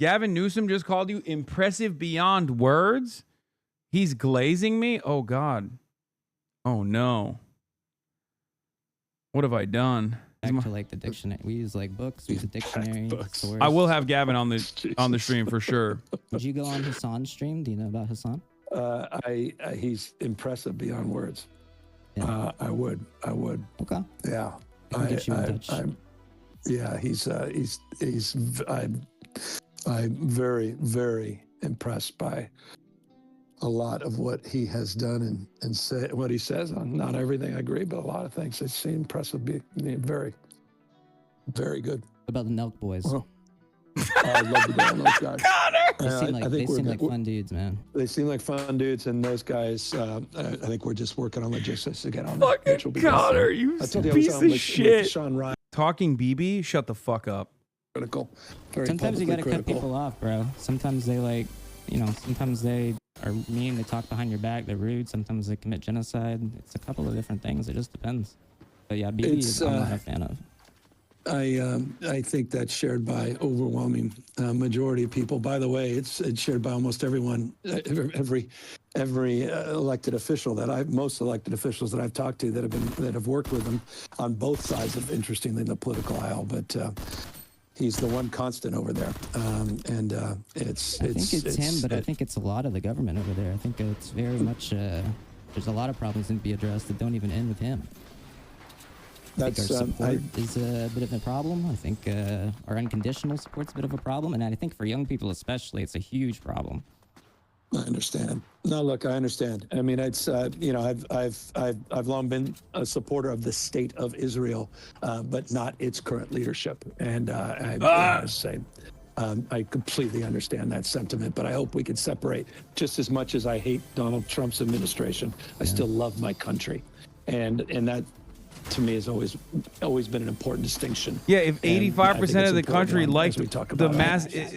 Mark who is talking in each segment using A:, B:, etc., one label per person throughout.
A: Gavin Newsom just called you impressive beyond words. He's glazing me. Oh God. Oh no. What have I done?
B: Back to like the dictionary. We use like books. We use a dictionary. Source.
A: I will have Gavin on the stream for sure.
B: Would you go on Hasan's stream? Do you know about Hasan?
C: He's impressive beyond words.
B: Yeah.
C: I would.
B: Okay.
C: Yeah.
B: I can get you in touch.
C: I'm very, very impressed by a lot of what he has done and say what he says on not everything I agree, but a lot of things. It seems impressive, very, very good.
B: What about the Nelk boys?
C: Well, I love the Nelk guys.
B: They seem like fun dudes, man.
C: They seem like fun dudes, and those guys. I think we're just working on logistics to get on.
A: Fucking Connor, you piece of shit.
C: With Sean Ryan.
A: Talking BB, shut the fuck up.
C: Critical.
B: Sometimes you gotta cut people off, bro. Sometimes they like, sometimes they are mean. They talk behind your back. They're rude. Sometimes they commit genocide. It's a couple of different things. It just depends. But yeah, BB, I'm not a fan of.
C: I think that's shared by overwhelming majority of people. By the way, it's shared by almost everyone, every elected official most elected officials that I've talked to that have worked with him on both sides of, interestingly, the political aisle. But he's the one constant over there, and I think
B: it's him, but I think it's a lot of the government over there. I think it's very much there's a lot of problems that need to be addressed that don't even end with him. I think our support is a bit of a problem. I think our unconditional support's a bit of a problem, and I think for young people especially, it's a huge problem.
C: I understand. No, look, I understand. I mean, it's I've long been a supporter of the state of Israel, but not its current leadership. And I completely understand that sentiment, but I hope we can separate. Just as much as I hate Donald Trump's administration, I still love my country, and that, to me, has always been an important distinction.
A: Yeah, if 85% of the country liked the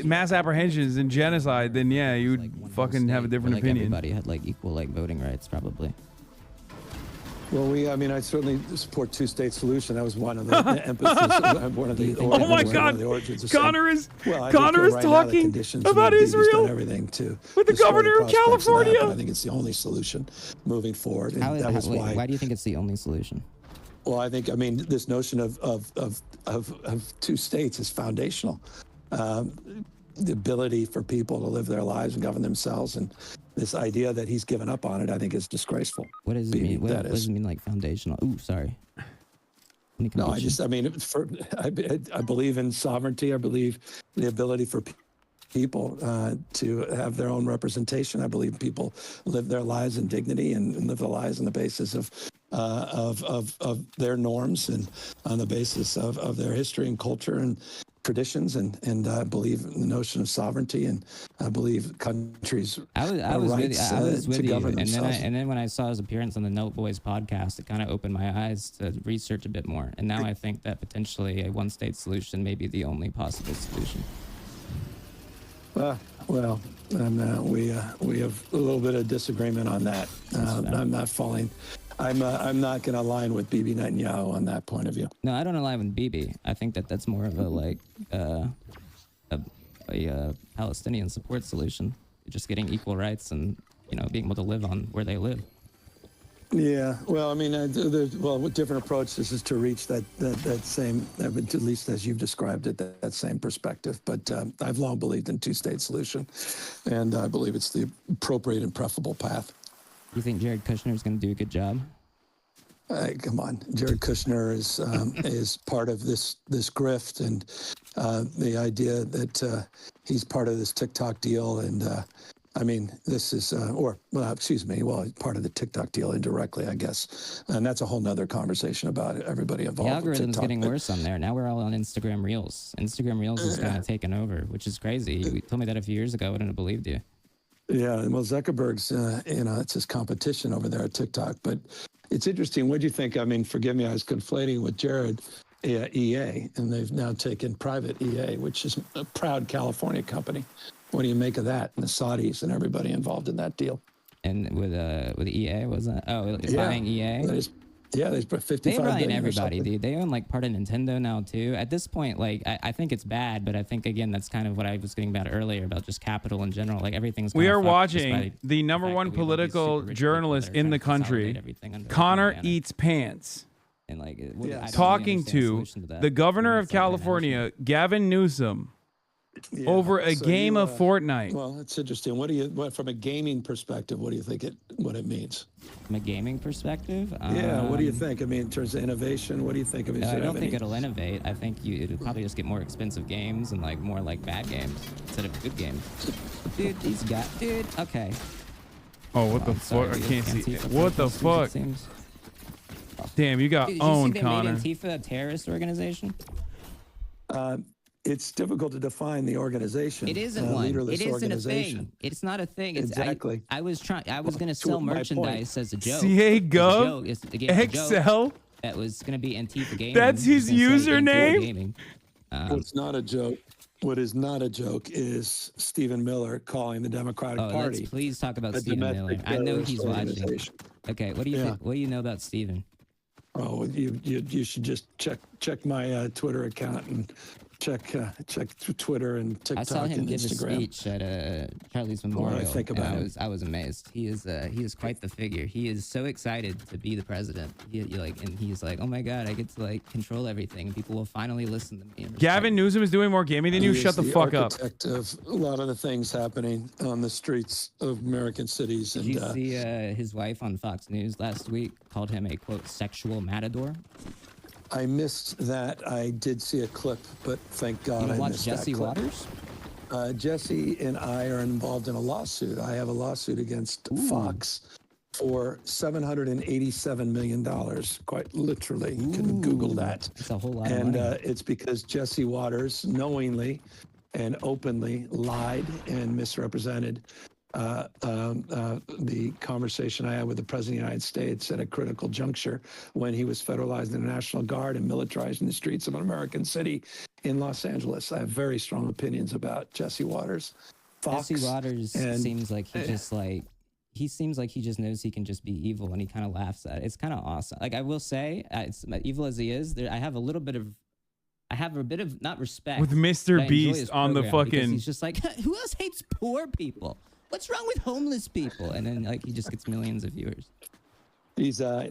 A: mass apprehensions and genocide, then yeah, you would fucking have a different opinion.
B: Everybody had like equal voting rights, probably.
C: Well, I certainly support two-state solution. That was one of the emphasis. One of the.
A: Oh my God, Connor is talking about Israel with the governor of California.
C: I think it's the only solution moving forward.
B: Why do you think it's the only solution?
C: Well, I mean, this notion of two states is foundational. The ability for people to live their lives and govern themselves, and this idea that he's given up on it, I think, is disgraceful.
B: What does it mean? What does it mean, like foundational? Ooh, sorry.
C: No, I believe in sovereignty. I believe the ability for people to have their own representation. I believe people live their lives in dignity and live their lives on the basis of their norms and on the basis of their history and culture and traditions, and I believe in the notion of sovereignty, and I believe countries
B: I was with you,
C: and
B: then when I saw his appearance on the Note Boys podcast, it kind of opened my eyes to research a bit more, and now I think that potentially a one-state solution may be the only possible solution.
C: Well, we have a little bit of disagreement on that. I'm not falling. I'm not going to align with Bibi Netanyahu on that point of view.
B: No, I don't align with Bibi. I think that's more of a Palestinian support solution, just getting equal rights and being able to live on where they live.
C: Yeah, well, I mean, with different approaches is to reach that same, at least as you've described it, that same perspective. But I've long believed in two-state solution, and I believe it's the appropriate and preferable path.
B: You think Jared Kushner is going to do a good job?
C: Come on, Jared Kushner is part of this grift, and the idea that he's part of this TikTok deal, and I mean, this is, part of the TikTok deal indirectly, I guess. And that's a whole nother conversation about everybody involved.
B: The algorithm's getting worse on there. Now we're all on Instagram Reels. Instagram Reels is kind of taken over, which is crazy. You told me that a few years ago. I wouldn't have believed you.
C: Yeah, well, Zuckerberg's, it's his competition over there at TikTok. But it's interesting. What do you think? I mean, forgive me, I was conflating with Jared, EA, and they've now taken private EA, which is a proud California company. What do you make of that, and the Saudis and everybody involved in that deal?
B: And with EA, was that? Oh, buying EA?
C: Yeah, they put 55
B: They
C: billion
B: own
C: or
B: everybody,
C: something.
B: dude. They own like part of Nintendo now too. At this point, like I think it's bad, but I think again that's kind of what I was getting about earlier about just capital in general. Like everything's.
A: We
B: kinda
A: are
B: fucked just by
A: watching the number
B: fact
A: one
B: that we have all these
A: political
B: super rich people
A: journalist
B: that are
A: in
B: trying
A: the
B: to consolidate
A: country,
B: everything under
A: Connor
B: one banner.
A: Eats Pants,
B: And like
C: Yeah.
B: I don't really
A: talking
B: understand the
A: to
B: solution that.
A: the governor of
B: It's like international.
A: California, Gavin Newsom,
C: Yeah.
A: over a
C: So
A: game of Fortnite.
C: Well, it's interesting. What from a gaming perspective, what do you think what it means?
B: From a gaming perspective,
C: Yeah, what do you think? I mean, in terms of innovation, what do you think of it?
B: I don't think it'll innovate. I think it'll probably just get more expensive games and like more like bad games instead of good games. Dude, these guys, dude. Okay.
A: Oh, what the
B: I'm sorry,
A: fuck? I
B: dude.
A: can't see.
B: Antifa
A: What the
B: protesters, it
A: fuck?
B: seems.
A: Damn, you got
B: Dude, did you see
A: owned,
B: they
A: Connor.
B: made Antifa a terrorist organization?
C: It's difficult to define the organization.
B: It isn't one.
C: Leaderless
B: It isn't a
C: organization.
B: thing. It's not a thing. It's,
C: Exactly.
B: I was going to
C: To
B: sell
C: my
B: merchandise as a joke.
A: CA
B: As a
A: Gov
B: joke. It's, again, a joke
A: Excel.
B: that was going to be Antifa gaming.
A: That's his
B: It was gonna say Antifa
A: username?
B: gaming.
C: What's not a joke? What is not a joke is Stephen Miller calling the Democratic
B: Oh,
C: Party
B: let's please talk about
C: a
B: Stephen Miller.
C: domestic
B: I know
C: terrorist
B: he's watching.
C: organization.
B: Okay, what do you
C: Yeah.
B: think? What do you know about Stephen?
C: Oh, you should just check my Twitter account and check Twitter and
B: I
C: TikTok
B: saw him
C: and
B: give
C: Instagram.
B: a speech at Charlie's
C: What do
B: Memorial.
C: I think
B: and
C: about him?
B: I was amazed. He is quite the figure. He is so excited to be the president. And he's like, oh my god, I get to like control everything, and people will finally listen to me. and respect
A: Gavin
B: me."
A: Newsom is doing more gaming than you.
C: He
A: Shut
C: is
A: the fuck up.
C: architect of a lot of the things happening on the streets of American cities.
B: Did
C: And
B: you see his wife on Fox News last week called him a quote sexual matador?
C: I missed that. I did see a clip, but thank God
B: You
C: I
B: watch
C: missed
B: Jesse
C: that clip.
B: Waters?
C: Jesse and I are involved in a lawsuit. I have a lawsuit against Fox for $787 million, quite literally. You can Google that.
B: It's a whole lot of
C: And
B: money.
C: it's because Jesse Waters knowingly and openly lied and misrepresented the conversation I had with the President of the United States at a critical juncture when he was federalizing the National Guard and militarizing the streets of an American city in Los Angeles. I have very strong opinions about Jesse Waters. Fox,
B: Jesse Waters
C: and-
B: seems like he seems like he just knows he can just be evil, and he kind of laughs at it. It's kind of awesome. Like I will say, it's evil as he is. I have a bit of not respect
A: With
B: but I
A: Mr.
B: enjoy
A: Beast
B: his
A: on the
B: program because
A: fucking.
B: He's just like, who else hates poor people? What's wrong with homeless people? And then like he just gets millions of viewers.
C: He's I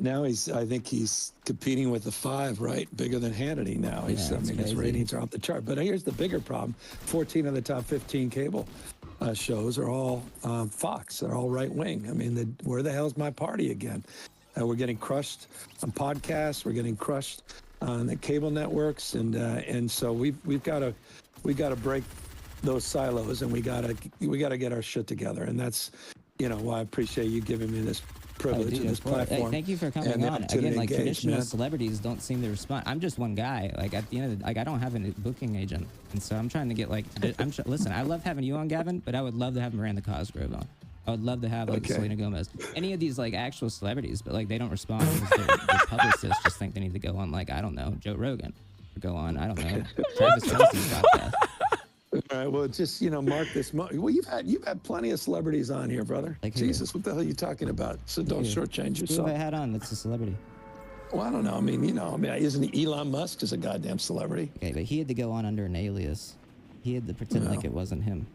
C: think he's competing with the Five, right? Bigger than Hannity now.
B: Yeah,
C: His
B: it's
C: ratings are off the chart. But here's the bigger problem: 14 of the top 15 cable shows are all Fox. They're all right wing. I mean, where the hell's my party again? We're getting crushed on podcasts. We're getting crushed on the cable networks, and so we've got to break those silos, and we gotta get our shit together. And that's why I appreciate you giving me this privilege and this
B: of course. Hey,
C: platform.
B: thank you for coming
C: and the
B: on.
C: opportunity
B: Again,
C: to
B: like
C: engage,
B: traditional
C: man.
B: celebrities don't seem to respond. I'm just one guy. Like at the end of the, like I don't have a booking agent, and so I'm trying to get like. Listen, I love having you on, Gavin, but I would love to have Miranda Cosgrove on. I would love to have like
C: Okay.
B: Selena Gomez, any of these like actual celebrities, but like they don't respond because their publicists just think they need to go on like I don't know Joe Rogan, or go on I don't know Travis Kelce's podcast.
C: All right, well, just mark this. Well, you've had plenty of celebrities on here, brother.
B: Like who?
C: Jesus, what the hell are you talking about? So don't
B: Who?
C: shortchange
B: Who have
C: yourself.
B: I had on that's a celebrity?
C: Well, I don't know. I mean, isn't Elon Musk is a goddamn celebrity?
B: Okay, but he had to go on under an alias. He had to pretend like it wasn't him.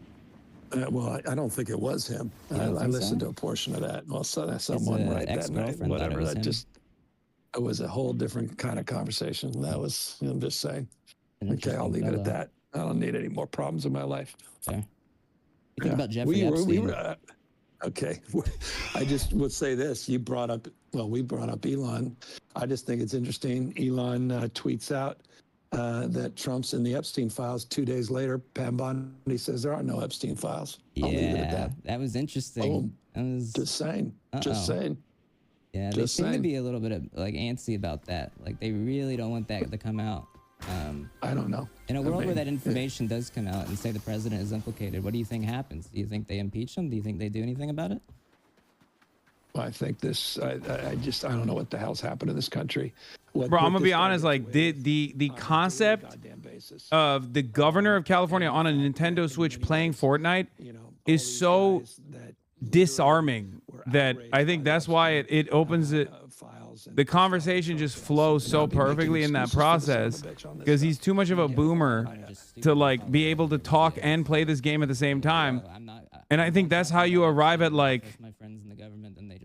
C: Well, I don't think it was him.
B: You
C: I
B: don't think
C: listened
B: so?
C: to a portion of that. Well, someone right that night,
B: ex-girlfriend thought it
C: whatever.
B: was him.
C: It was a whole different kind of conversation. That was, I'm just saying.
B: An
C: Okay, I'll
B: interesting
C: leave it at
B: fellow.
C: that. I don't need any more problems in my life.
B: Fair. You think about Jeffrey
C: We
B: Epstein?
C: were, okay. I just would say this. We brought up Elon. I just think it's interesting. Elon tweets out that Trump's in the Epstein files. 2 days later, Pam Bondi says there are no Epstein files. I'll leave it at that.
B: Was interesting.
C: Boom.
B: That was,
C: Just saying. Just
B: Uh-oh.
C: saying.
B: yeah, they
C: just
B: seem to
C: saying.
B: be a little bit of like antsy about that. Like they really don't want that to come out.
C: I don't know.
B: In a
C: I
B: world where
C: mean,
B: that information does come out and say the president is implicated, what do you think happens? Do you think they impeach him? Do you think they do anything about it?
C: I think this. I don't know what the hell's happened to this country.
A: Bro, I'm gonna be honest. Like the concept of the governor of California on a Nintendo Switch playing Fortnite is so disarming that I think that's why it opens it.
C: emails. And
A: the conversation just flows so perfectly in that process because he's too much of a boomer to like be able to talk and play this game at the same time. And I think that's how you arrive at like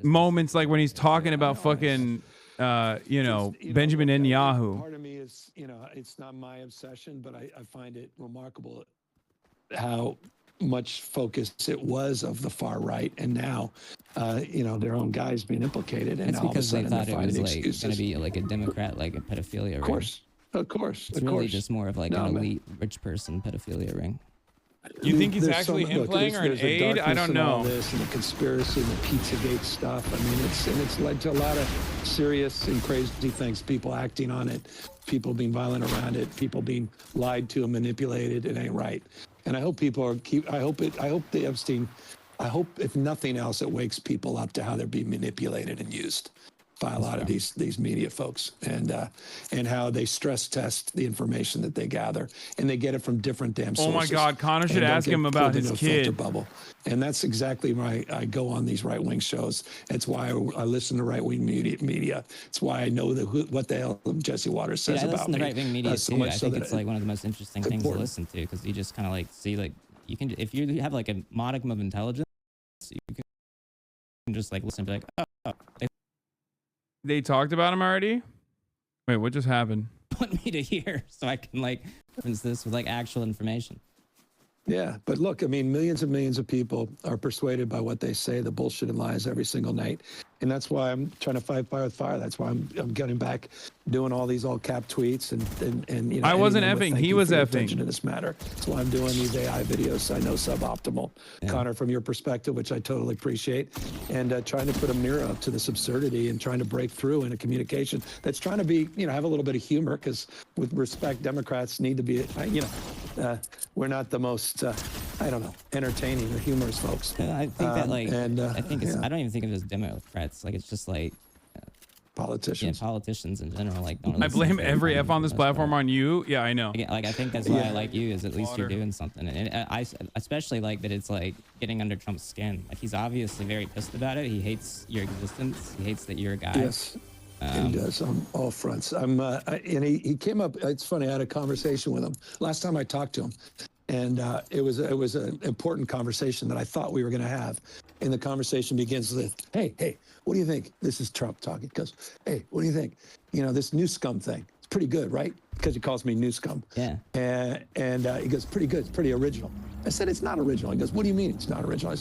A: moments like when he's talking about fucking you know, Benjamin Netanyahu.
C: Part of me is, you know, it's not my obsession, but I find it remarkable how much focus it was of the far right, and now, you know, their own guys being implicated, and
B: it's
C: all
B: because
C: of a
B: they
C: sudden
B: thought it was like
C: excuses.
B: going to be like a Democrat, like a pedophilia ring.
C: Of course,
B: It's really just more of like an elite rich person pedophilia ring.
A: You think he's
C: There's
A: actually him playing or an
C: there's a
A: aide? I
C: darkness
A: don't
C: in all
A: know.
C: this and the conspiracy and the Pizzagate stuff. I mean, it's led to a lot of serious and crazy things. People acting on it, people being violent around it, people being lied to and manipulated. It ain't right. And I hope people are I hope the Epstein. I hope if nothing else, it wakes people up to how they're being manipulated and used by a lot of these media folks, and how they stress test the information that they gather, and they get it from different damn sources.
A: Oh my God, Connor should ask him about his kid.
C: Bubble. And that's exactly why I go on these right-wing shows. It's why I listen to right-wing media. It's why I know what the hell Jesse Waters says about me.
B: I listen to right-wing media too. I think it's like one of the most interesting things to listen to, because you just kind of like see, like, you can, if you have like a modicum of intelligence, you can just like listen and be like, oh.
A: They talked about him already? Wait, what just happened?
B: Put me to here so I can like reference this with like actual information.
C: Yeah, but look, I mean, millions and millions of people are persuaded by what they say, the bullshit and lies every single night. And that's why I'm trying to fight fire with fire. That's why I'm getting back, doing all these all cap tweets and you know.
A: I wasn't effing. He was effing.
C: In this matter. That's why I'm doing these AI videos. I know suboptimal, Connor, from your perspective, which I totally appreciate, and trying to put a mirror up to this absurdity and trying to break through in a communication that's trying to be, you know, have a little bit of humor, because with respect, Democrats need to be, you know, we're not the most, I don't know, entertaining or humorous folks.
B: I think that like, I think it's, I don't even think of it as Democrats. Like, it's just like
C: politicians.
B: Yeah, politicians in general. Like, don't
A: I blame every F on this platform on you. Yeah, I know.
B: Like, I think that's why I like you, is at least you're doing something. And I especially like that it's like getting under Trump's skin. Like, he's obviously very pissed about it. He hates your existence. He hates that you're a guy.
C: Yes. He does on all fronts. And he came up. It's funny. I had a conversation with him last time I talked to him, and it was an important conversation that I thought we were going to have. And the conversation begins with, "Hey, what do you think?" This is Trump talking. He goes, "Hey, what do you think? You know, this Newsom thing. It's pretty good, right?" Because he calls me Newsom.
B: Yeah.
C: And he goes, "Pretty good. It's pretty original." I said, "It's not original." He goes, "What do you mean it's not original?" I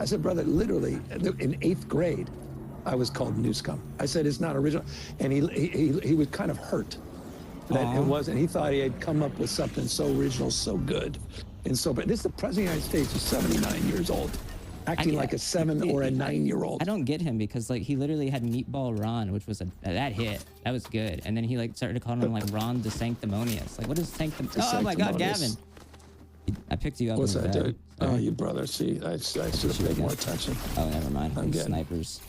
C: said, "Brother, literally in 8th grade, I was called Newsom." I said, "It's not original." And he was kind of hurt that it wasn't. He thought he had come up with something so original, so good. And so, but this is the president of the United States, who's 79 years old, acting like a 7 or a 9-year-old.
B: I don't get him, because like he literally had Meatball Ron, which was that hit. That was good. And then he like started calling him like Ron de Sanctimonious. Like, what is sanctimonious? Oh my God, Gavin. I picked you up.
C: What's that, dude? Oh, you brother. See, I should have paid more attention.
B: Oh, never mind. I'm getting snipers.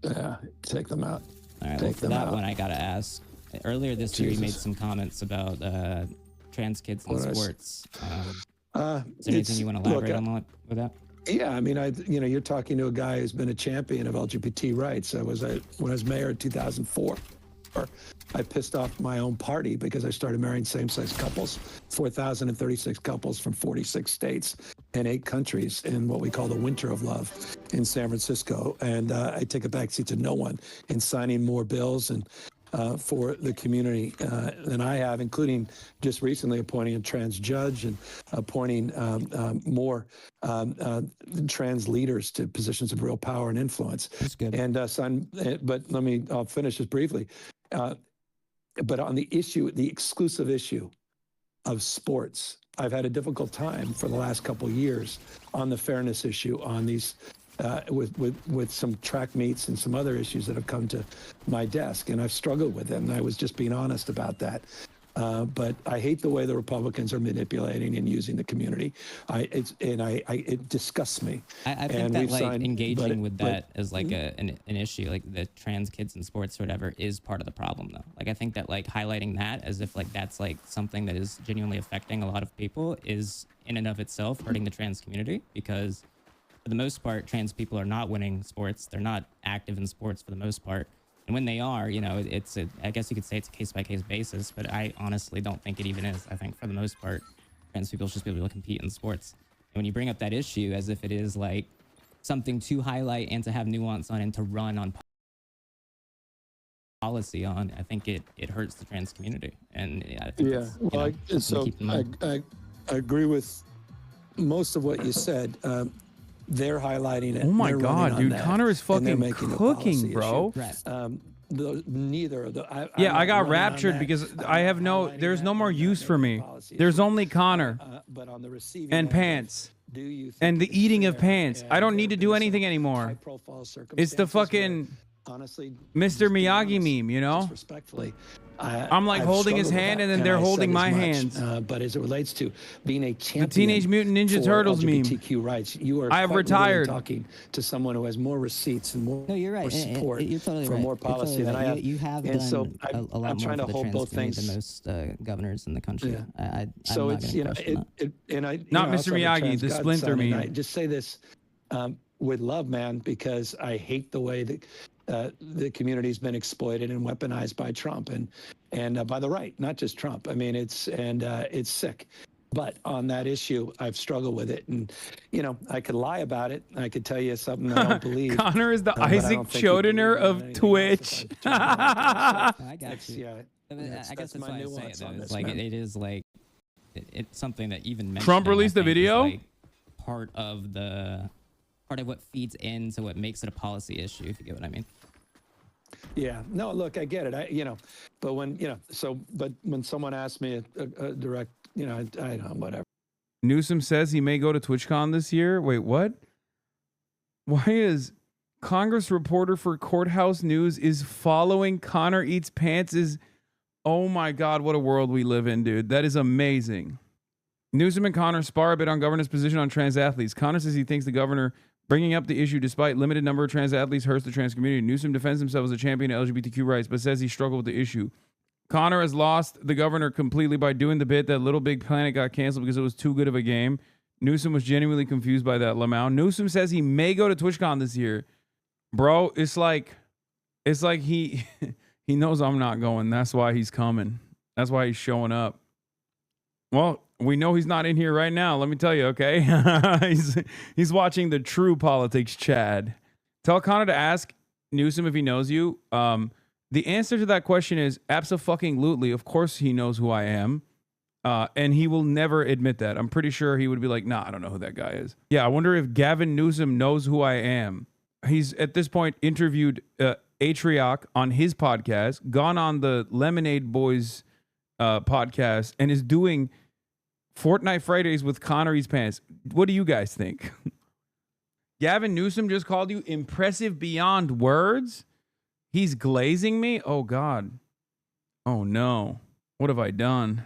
C: Yeah, take them out.
B: All right, well, for that one, I gotta ask. Earlier this year, you made some comments about trans kids in sports. Is there anything you want to elaborate on with that?
C: Yeah, I mean, you know, you're talking to a guy who's been a champion of LGBT rights. When I was mayor in 2004, I pissed off my own party because I started marrying same-sex couples, 4,036 couples from 46 states and 8 countries in what we call the Winter of Love in San Francisco. And I take a backseat to no one in signing more bills and for the community than I have, including just recently appointing a trans judge and appointing more trans leaders to positions of real power and influence.
B: That's good.
C: And but I'll finish this briefly. But on the issue, the exclusive issue of sports, I've had a difficult time for the last couple of years on the fairness issue, on these with some track meets and some other issues that have come to my desk, and I've struggled with them. And I was just being honest about that. But I hate the way the Republicans are manipulating and using the community. It disgusts me.
B: I think that like engaging with that as like an issue, like the trans kids in sports or whatever, is part of the problem though. Like, I think that like highlighting that as if like that's like something that is genuinely affecting a lot of people is in and of itself hurting the trans community, because for the most part, trans people are not winning sports. They're not active in sports for the most part. And when they are, you know, I guess you could say it's a case-by-case basis, but I honestly don't think it even is. I think for the most part, trans people should just be able to compete in sports. And when you bring up that issue as if it is like something to highlight and to have nuance on and to run on policy on, I think it hurts the trans community. And I think
C: I agree with most of what you said. They're highlighting it.
A: Oh my God, dude, Connor is fucking cooking, bro.
B: right.
C: Neither of the.
A: I got raptured because there's no more use for me. There's only Connor
C: but on the receiving
A: and pants and the eating of pants. I don't need to do anything anymore. It's the fucking honestly Mr. Miyagi meme, you know?
C: Respectfully,
A: I'm like holding his hand and then they're holding my hands.
C: But as it relates to being a champion,
A: the Teenage Mutant Ninja Turtles meme.
C: LGBTQ rights, you are
A: I've retired.
C: Talking to someone who has more receipts and more,
B: you're right.
C: more support
B: you're totally
C: for
B: right.
C: more policy than I have.
B: You have
C: and
B: done
C: so
B: a lot
C: I'm
B: more
C: trying
B: for
C: to
B: the
C: hold
B: trans
C: both
B: community
C: things.
B: than most governors in the country.
C: Yeah.
B: So
C: it's
A: Not Mr. Miyagi, the Splinter meme.
C: I just say this with love, man, because I hate the way that the community's been exploited and weaponized by Trump and by the right, not just Trump. I mean, it's sick. But on that issue, I've struggled with it, and you know, I could lie about it. I could tell you something I don't believe.
A: Connor is the Isaac Chodener of Twitch.
B: I got you. I guess that's why I say it though. It's like it is like it's something that even
A: Trump released a video.
B: Like part of what feeds into what makes it a policy issue, if you get what I mean.
C: Yeah, no, look, I get it. But when, but when someone asks me a direct, I don't know, whatever.
A: Newsom says he may go to TwitchCon this year. Wait, what? Why is Congress reporter for Courthouse News is following Connor Eats Pants oh my God, what a world we live in, dude. That is amazing. Newsom and Connor spar a bit on governor's position on trans athletes. Connor says he thinks the governor bringing up the issue despite limited number of trans athletes hurts the trans community. Newsom defends himself as a champion of LGBTQ rights, but says he struggled with the issue. Connor has lost the governor completely by doing the bit that Little Big Planet got canceled because it was too good of a game. Newsom was genuinely confused by that. Lamau. Newsom says he may go to TwitchCon this year. Bro, it's like he he knows I'm not going. That's why he's coming. That's why he's showing up. Well, we know he's not in here right now. Let me tell you, okay? he's watching the True Politics Chad. Tell Connor to ask Newsom if he knows you. The answer to that question is abso-fucking-lutely. Of course he knows who I am. And he will never admit that. I'm pretty sure he would be like, nah, I don't know who that guy is. Yeah, I wonder if Gavin Newsom knows who I am. He's, at this point, interviewed Atrioc on his podcast, gone on the Lemonade Boys podcast, and is doing Fortnite Fridays with Connor Eats Pants. What do you guys think? Gavin Newsom just called you impressive beyond words? He's glazing me? Oh, God. Oh, no. What have I done?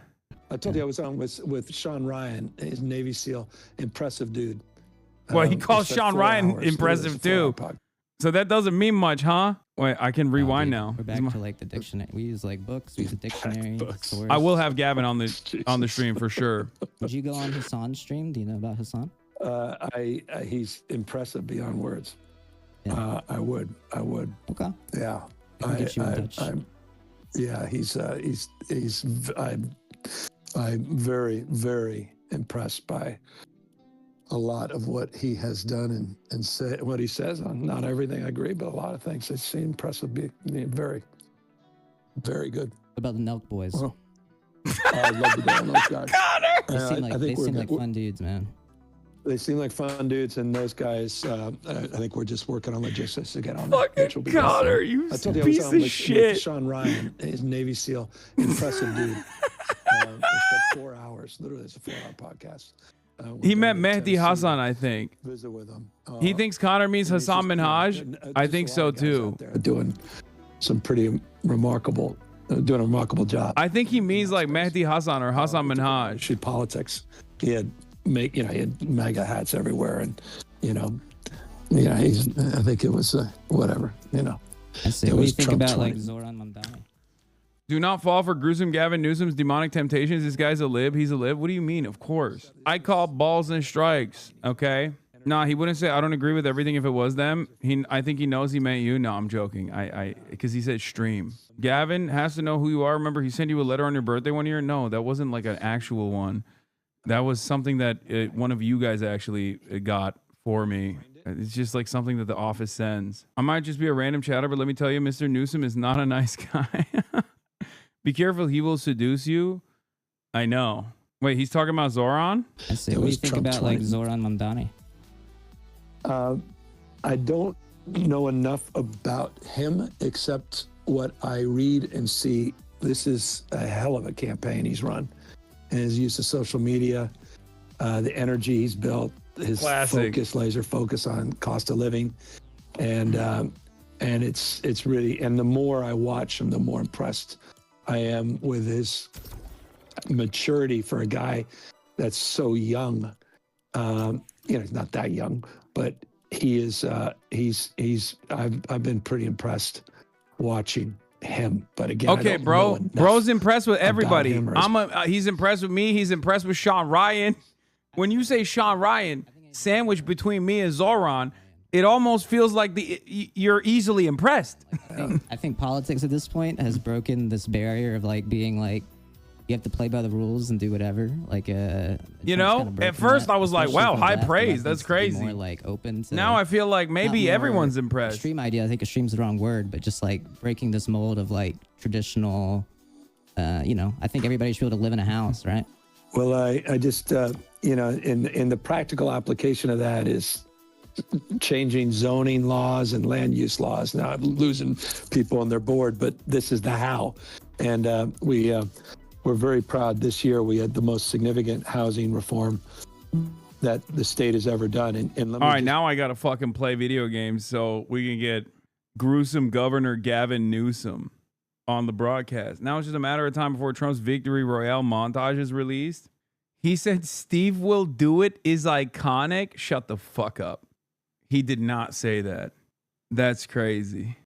C: I told you I was on with Sean Ryan, his Navy SEAL, impressive dude.
A: Well, he calls Sean Ryan impressive, too. So that doesn't mean much, huh? Wait, I can rewind now.
B: We're back to like the dictionary. We use like books. We use a dictionary.
A: I will have Gavin on the stream for sure.
B: Did you go on Hasan's stream? Do you know about Hasan?
C: He's impressive beyond words.
B: Yeah.
C: I would.
B: Okay.
C: Yeah. I'm very, very impressed by a lot of what he has done and say what he says on not everything I agree, but a lot of things. It's impressive, very, very good.
B: What about the Nelk Boys?
C: Well, I love the Nelk guys.
B: They seem like fun dudes, man.
C: They seem like fun dudes, and those guys, I think we're just working on logistics to get on.
A: Fucking Connor, you piece of shit.
C: With Sean Ryan, his Navy SEAL, impressive dude. We spent 4 hours. Literally, it's a 4-hour podcast.
A: He met Mehdi Hasan, I think.
C: Visit with him.
A: He thinks Connor means Hasan Minhaj. I think so too.
C: Doing some pretty remarkable, doing a remarkable job.
A: I think he means like Mehdi Hasan or Hasan Minhaj.
C: Shoot politics. He had MAGA hats everywhere, and I think it was whatever.
B: I see. What do you think about like Zoran Mamdani?
A: Do not fall for gruesome Gavin Newsom's demonic temptations. This guy's a lib. He's a lib. What do you mean? Of course. I call balls and strikes. Okay. No, he wouldn't say I don't agree with everything if it was them. I think he knows he meant you. No, I'm joking. Because he said stream. Gavin has to know who you are. Remember, he sent you a letter on your birthday one year. No, that wasn't like an actual one. That was something that one of you guys actually got for me. It's just like something that the office sends. I might just be a random chatter, but let me tell you, Mr. Newsom is not a nice guy. Be careful, he will seduce you. I know. Wait, he's talking about Zoran?
B: I see. What do you think about like Zoran Mamdani?
C: I don't know enough about him except what I read and see. This is a hell of a campaign he's run. And his use of social media, the energy he's built, his focus, laser focus on cost of living. And it's really, and the more I watch him, the more impressed I am with his maturity for a guy that's so young. He's not that young, but he is. I've been pretty impressed watching him. But again,
A: okay, bro's impressed with everybody. He's impressed with me. He's impressed with Sean Ryan. When you say Sean Ryan, sandwiched between me and Zoran, it almost feels like you're easily impressed.
B: I think politics at this point has broken this barrier of like being like, you have to play by the rules and do whatever. Like,
A: at first I was like, wow, high praise. That's crazy.
B: More like open to,
A: now I feel like maybe everyone's impressed.
B: Extreme idea. I think extreme's the wrong word, but just like breaking this mold of like traditional, I think everybody should be able to live in a house, right?
C: Well, I just, in the practical application of that is changing zoning laws and land use laws. Now I'm losing people on their board, but this is the how. And we're very proud this year we had the most significant housing reform that the state has ever done. And
A: all right, now I got to fucking play video games so we can get gruesome Governor Gavin Newsom on the broadcast. Now it's just a matter of time before Trump's Victory Royale montage is released. He said Steve will do it is iconic. Shut the fuck up. He did not say that. That's crazy.